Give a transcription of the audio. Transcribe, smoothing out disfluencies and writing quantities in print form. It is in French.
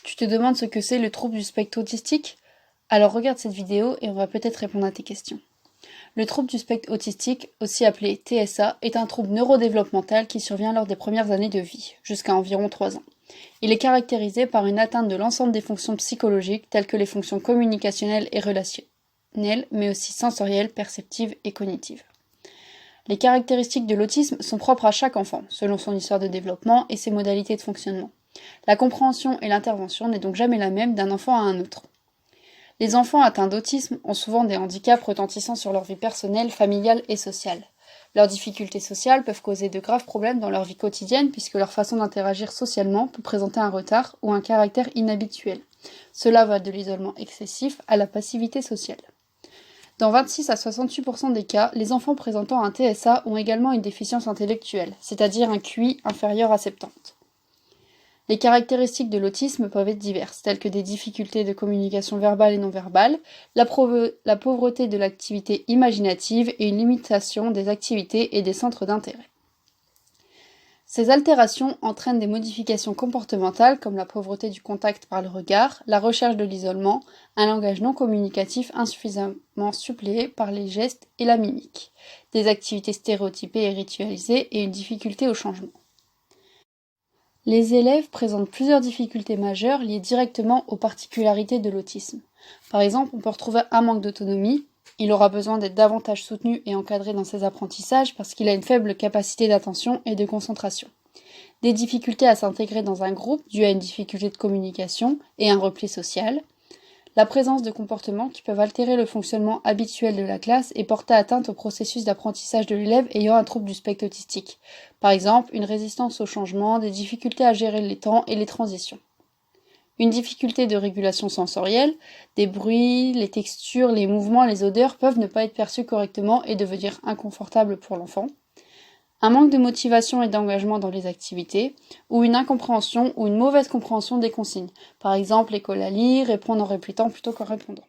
Tu te demandes ce que c'est le trouble du spectre autistique? Alors regarde cette vidéo et on va peut-être répondre à tes questions. Le trouble du spectre autistique, aussi appelé TSA, est un trouble neurodéveloppemental qui survient lors des premières années de vie, jusqu'à environ 3 ans. Il est caractérisé par une atteinte de l'ensemble des fonctions psychologiques telles que les fonctions communicationnelles et relationnelles, mais aussi sensorielles, perceptives et cognitives. Les caractéristiques de l'autisme sont propres à chaque enfant, selon son histoire de développement et ses modalités de fonctionnement. La compréhension et l'intervention n'est donc jamais la même d'un enfant à un autre. Les enfants atteints d'autisme ont souvent des handicaps retentissant sur leur vie personnelle, familiale et sociale. Leurs difficultés sociales peuvent causer de graves problèmes dans leur vie quotidienne puisque leur façon d'interagir socialement peut présenter un retard ou un caractère inhabituel. Cela va de l'isolement excessif à la passivité sociale. Dans 26 à 68% des cas, les enfants présentant un TSA ont également une déficience intellectuelle, c'est-à-dire un QI inférieur à 70. Les caractéristiques de l'autisme peuvent être diverses, telles que des difficultés de communication verbale et non verbale, la pauvreté de l'activité imaginative et une limitation des activités et des centres d'intérêt. Ces altérations entraînent des modifications comportementales comme la pauvreté du contact par le regard, la recherche de l'isolement, un langage non communicatif insuffisamment suppléé par les gestes et la mimique, des activités stéréotypées et ritualisées et une difficulté au changement. Les élèves présentent plusieurs difficultés majeures liées directement aux particularités de l'autisme. Par exemple, on peut retrouver un manque d'autonomie. Il aura besoin d'être davantage soutenu et encadré dans ses apprentissages parce qu'il a une faible capacité d'attention et de concentration. Des difficultés à s'intégrer dans un groupe dues à une difficulté de communication et un repli social. La présence de comportements qui peuvent altérer le fonctionnement habituel de la classe et porter atteinte au processus d'apprentissage de l'élève ayant un trouble du spectre autistique. Par exemple, une résistance au changement, des difficultés à gérer les temps et les transitions. Une difficulté de régulation sensorielle, des bruits, les textures, les mouvements, les odeurs peuvent ne pas être perçus correctement et devenir inconfortables pour l'enfant. Un manque de motivation et d'engagement dans les activités, ou une incompréhension ou une mauvaise compréhension des consignes. Par exemple, l'école à lire, répondre en répétant plutôt qu'en répondant.